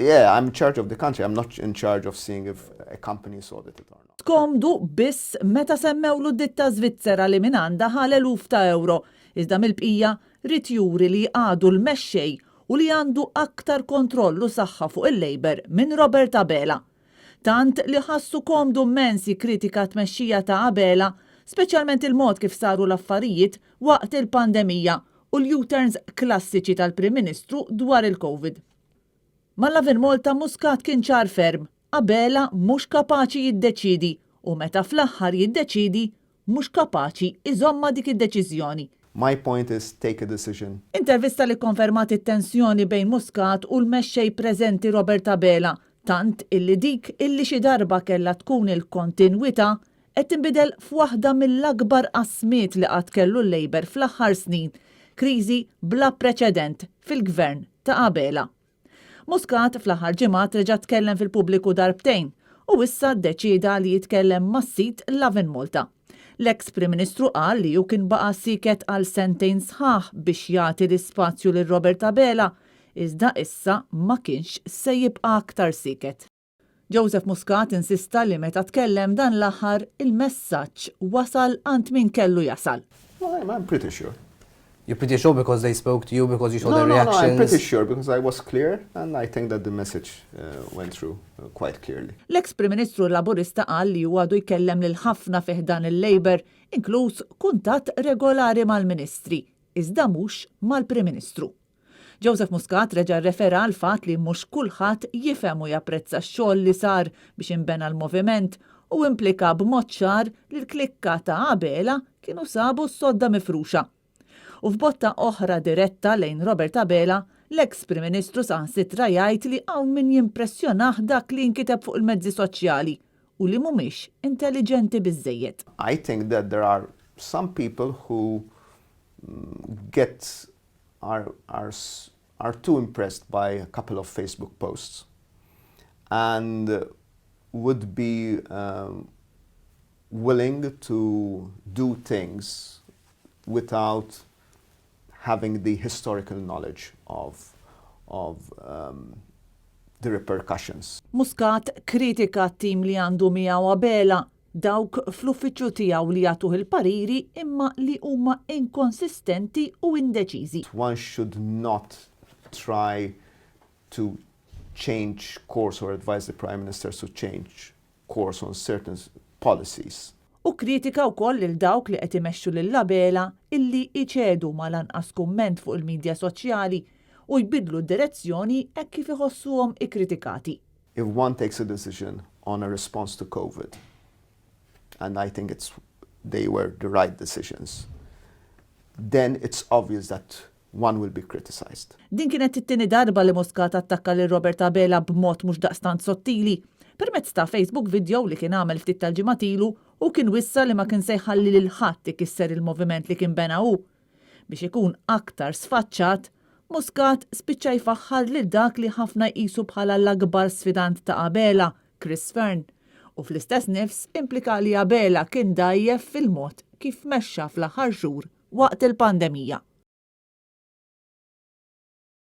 Yeah, I'm in charge of the country. I'm not in charge of seeing if a company is audited or not. Komdu biss meta semmewlu d-ditta Svizzera li minn għandha ħaleluf ta' euro, iżda mill-bqija rid juri li għadu l-mexxej u li għandu aktar kontrollu saħħa fuq il-Labor minn Robert Abela. Tant li ħassu komdu mensi kritika tmexxija ta' Abela, speċjalment il-mod kif saru l-affarijiet waqt il-pandemija u l-U-turns klassiċi tal-Prim Ministru dwar il-Covid. Mal-Lavin Malta Muscat kien ċar ferm, Abela mhux kapaċi jiddeċidi u meta fl-aħħar jiddeċidi mhux kapaċi iżomma dik id-deċiżjoni. My point is take a decision. Intervista li konfermat it-tensjoni bejn Muscat u l-mexxej preżenti Robert Abela, tant illi dik illi xi darba kellha tkun il-kontinwità qed tinbidel f'waħda mill-akbar qasmiet li qatt kellu l-Labor fl-aħħar snin, kriżi bla preċedent fil-gvern ta' Abela. Muscat fl-aħħar ġimgħat reġa' tkellem fil-pubbliku darbtejn u issa ddeċida li jitkellem mas-sit Lavin Malta. L-eks Prim Ministru qal li hu kien baqa' siket għal sentejn sħaħ biex jagħti l-ispazju lil Robert Abela, iżda issa ma kienx se jibqa' aktar siket. Joseph Muscat insista li meta tkellem dan l-aħħar il-messaġġ wasal għand min kellu jasal. I'm pretty sure. You're pretty sure because they spoke to you, because you saw their No, reactions? I'm pretty sure because I was clear and I think that the message went through quite clearly. L-eks Prim Ministru Laburista qal li għadu jkellem lil ħafna fiħdan il-Labor, inkluż kuntatt regolari mal-Ministri, iżda mhux mal-Prim Ministru. Joseph Muscat reġa' refera għal fatt li mhux kulħadd jifhem u japprezza x-xogħol li sar biex inbena l-moviment u implika b'mod ċar li l-klikka ta' Abela kienu sabu s-sodda mifruxa. U f'botta oħra diretta lejn Robert Abela, l-eks Prim Ministru saħansitra jgħid li hawn min jimpressjonah dak li nkiteb fuq il-mezzi soċjali u li mhumiex intelligenti biżżejjed. I think that there are some people who are too impressed by a couple of Facebook posts and would be willing to do things without having the historical knowledge of the repercussions. Muscat kritika t-tim li għandu miegħu Abela, dawk fl-uffiċċju tiegħu li jagħtuh il-pariri imma li huma inkonsistenti u indeċiżi. One should not try to change course or advise the Prime Minister to change course on certain policies. U kritika wkoll lil dawk li qed imexxu lil Abela illi iċedu mal-anqas kumment fuq il-medja soċjali u jbidlu d-direzzjoni hekk kif iħossuhom ikkritikati. If one takes a decision on a response to COVID, and I think they were the right decisions, then it's obvious that one will be criticized. Din kienet it-tieni darba li Muscat attakka lil Robert Abela b'mod mhux daqstant sottili permezz ta' Facebook video li kien għamel ftit tal-ġimatilu u kien wissa li ma kien se jħalli lil ħadd ikisser il-moviment li kien bena hu. Biex ikun aktar sfaċċat, Muscat spiċċa jfaħħar lil dak li ħafna jqisu bħala l-akbar sfidant ta' Abela, Chris Fearn, u fl-istess nifs implika li Abela kien dajjef fil-mod kif mexxa fl-aħħar xhur waqt il-pandemija.